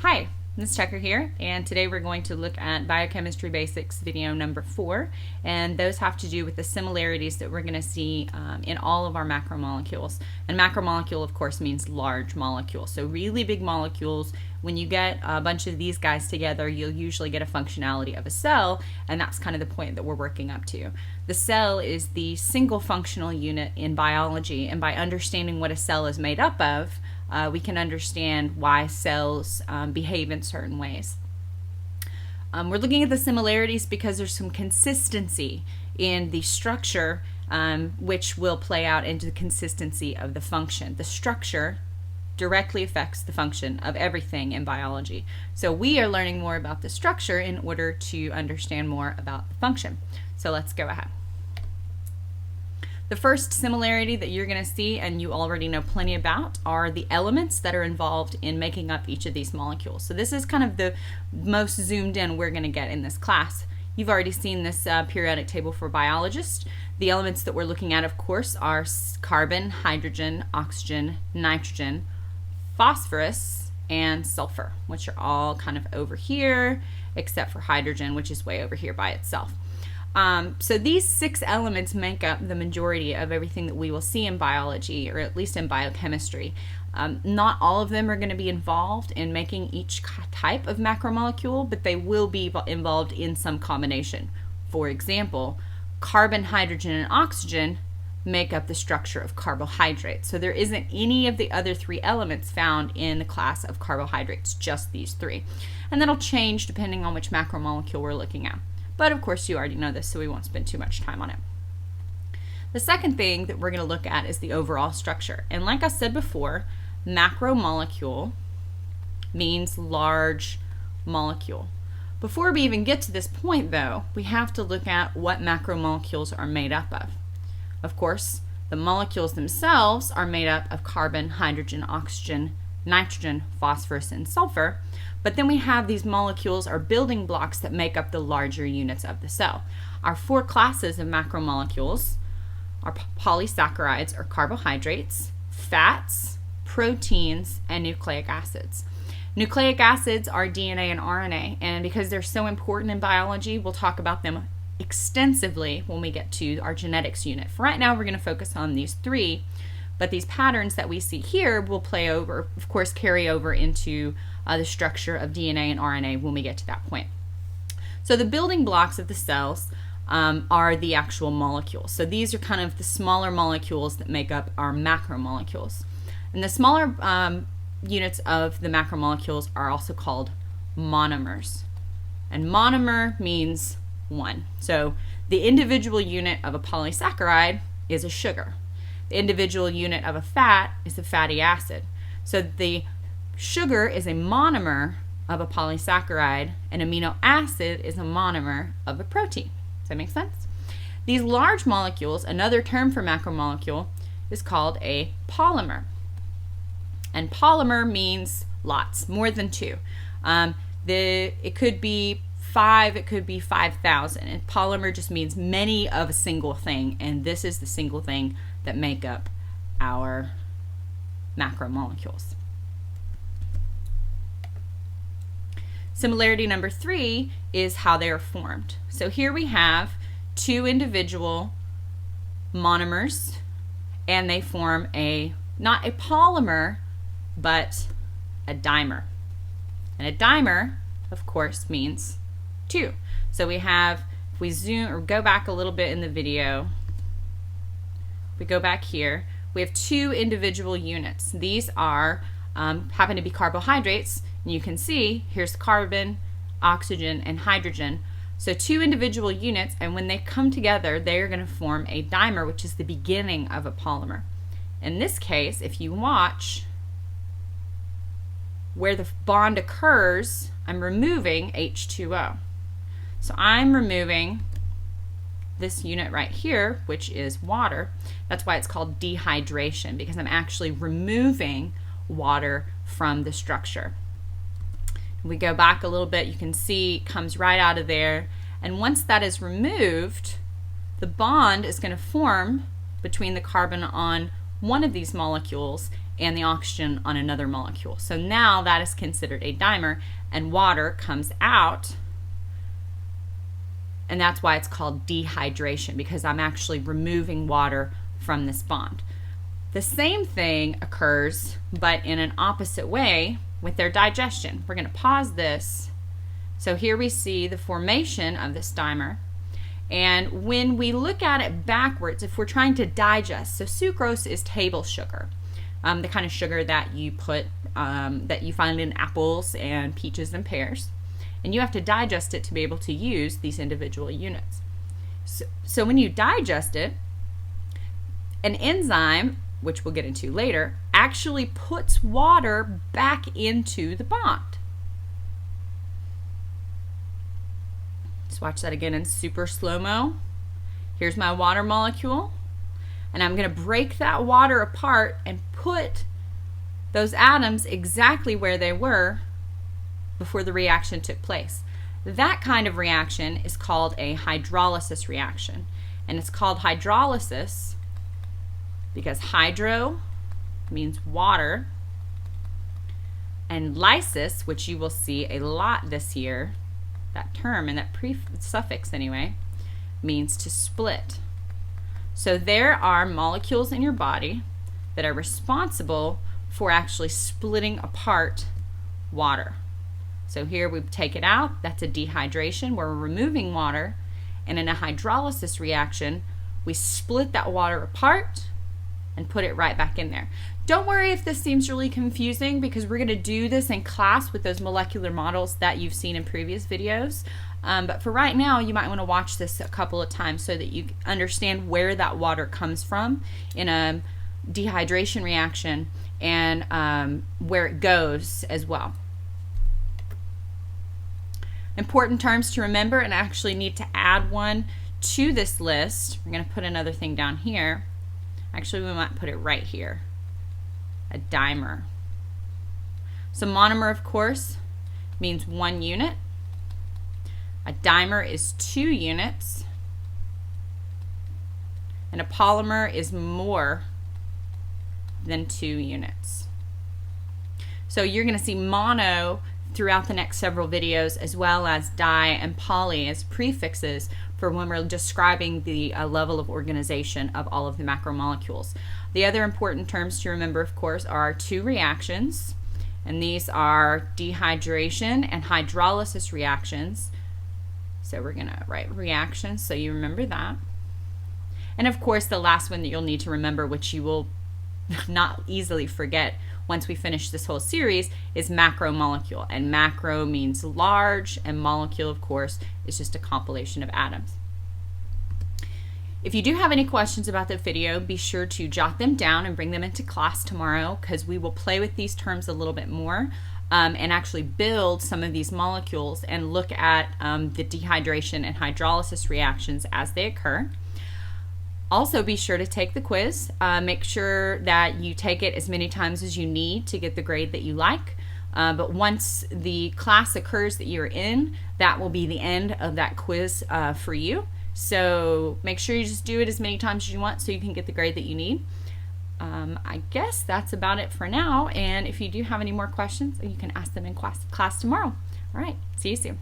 Hi, Ms. Tucker here, and today we're going to look at Biochemistry Basics video number 4, and those have to do with the similarities that we're going to see in all of our macromolecules. And macromolecule, of course, means large molecule. So really big molecules, when you get a bunch of these guys together, you'll usually get a functionality of a cell, and that's kind of the point that we're working up to. The cell is the single functional unit in biology, and by understanding what a cell is made up of, we can understand why cells behave in certain ways. We're looking at the similarities because there's some consistency in the structure, which will play out into the consistency of the function. The structure directly affects the function of everything in biology. So we are learning more about the structure in order to understand more about the function. So let's go ahead. The first similarity that you're going to see, and you already know plenty about, are the elements that are involved in making up each of these molecules. So this is kind of the most zoomed in we're going to get in this class. You've already seen this periodic table for biologists. The elements that we're looking at, of course, are carbon, hydrogen, oxygen, nitrogen, phosphorus, and sulfur, which are all kind of over here, except for hydrogen, which is way over here by itself. So these 6 elements make up the majority of everything that we will see in biology, or at least in biochemistry. Not all of them are going to be involved in making each type of macromolecule, but they will be involved in some combination. For example, carbon, hydrogen, and oxygen make up the structure of carbohydrates. So there isn't any of the other 3 elements found in the class of carbohydrates, just these 3. And that'll change depending on which macromolecule we're looking at. But of course you already know this, so we won't spend too much time on it. The second thing that we're going to look at is the overall structure. And like I said before, macromolecule means large molecule. Before we even get to this point, though, we have to look at what macromolecules are made up of. Of course, the molecules themselves are made up of carbon, hydrogen, oxygen, nitrogen, phosphorus, and sulfur. But then we have these molecules or building blocks that make up the larger units of the cell. Our 4 classes of macromolecules are polysaccharides or carbohydrates, fats, proteins, and nucleic acids. Nucleic acids are DNA and RNA, and because they're so important in biology, we'll talk about them extensively when we get to our genetics unit. For right now, we're going to focus on these 3, but these patterns that we see here will play over, of course, carry over into the structure of DNA and RNA when we get to that point. So the building blocks of the cells are the actual molecules. So these are kind of the smaller molecules that make up our macromolecules. And the smaller units of the macromolecules are also called monomers. And monomer means 1. So the individual unit of a polysaccharide is a sugar. The individual unit of a fat is a fatty acid. So the sugar is a monomer of a polysaccharide, and amino acid is a monomer of a protein. Does that make sense? These large molecules, another term for macromolecule, is called a polymer. And polymer means lots, more than 2. It could be 5, it could be 5,000. And polymer just means many of a single thing, and this is the single thing that make up our macromolecules. Similarity number 3 is how they are formed. So here we have 2 individual monomers, and they form not a polymer, but a dimer. And a dimer, of course, means 2. So we have, if we zoom or go back a little bit in the video, we go back here, we have 2 individual units. These are happen to be carbohydrates, and you can see here's carbon, oxygen, and hydrogen. So 2 individual units, and when they come together, they are going to form a dimer, which is the beginning of a polymer. In this case, if you watch where the bond occurs, I'm removing H2O. So I'm removing this unit right here, which is water. That's why it's called dehydration, because I'm actually removing water from the structure. We go back a little bit, you can see it comes right out of there, and once that is removed, the bond is going to form between the carbon on one of these molecules and the oxygen on another molecule. So now that is considered a dimer, and water comes out, and that's why it's called dehydration, because I'm actually removing water from this bond. The same thing occurs, but in an opposite way, with their digestion. We're going to pause this. So here we see the formation of this dimer. And when we look at it backwards, if we're trying to digest, so sucrose is table sugar, the kind of sugar that you put, that you find in apples and peaches and pears. And you have to digest it to be able to use these individual units. So when you digest it, an enzyme, which we'll get into later, actually puts water back into the bond. Let's watch that again in super slow-mo. Here's my water molecule, and I'm going to break that water apart and put those atoms exactly where they were before the reaction took place. That kind of reaction is called a hydrolysis reaction, and it's called hydrolysis because hydro means water, and lysis, which you will see a lot this year, that term and that suffix anyway, means to split. So there are molecules in your body that are responsible for actually splitting apart water. So here we take it out, that's a dehydration where we're removing water, and in a hydrolysis reaction we split that water apart and put it right back in there. Don't worry if this seems really confusing, because we're going to do this in class with those molecular models that you've seen in previous videos. But for right now, you might want to watch this a couple of times so that you understand where that water comes from in a dehydration reaction, and where it goes as well. Important terms to remember, and I actually need to add one to this list. We're going to put another thing down here. Actually, we might put it right here. A dimer. So monomer, of course, means 1 unit. A dimer is 2 units. And a polymer is more than 2 units. So you're going to see mono throughout the next several videos, as well as di and poly as prefixes for when we're describing the level of organization of all of the macromolecules. The other important terms to remember, of course, are 2 reactions, and these are dehydration and hydrolysis reactions. So we're going to write reactions so you remember that. And of course, the last one that you'll need to remember, which you will not easily forget once we finish this whole series, is macromolecule. And macro means large, and molecule, of course, is just a compilation of atoms. If you do have any questions about the video, be sure to jot them down and bring them into class tomorrow, because we will play with these terms a little bit more, and actually build some of these molecules and look at the dehydration and hydrolysis reactions as they occur. Also, be sure to take the quiz. Make sure that you take it as many times as you need to get the grade that you like. But once the class occurs that you're in, that will be the end of that quiz for you. So make sure you just do it as many times as you want so you can get the grade that you need. I guess that's about it for now. And if you do have any more questions, you can ask them in class tomorrow. All right, see you soon.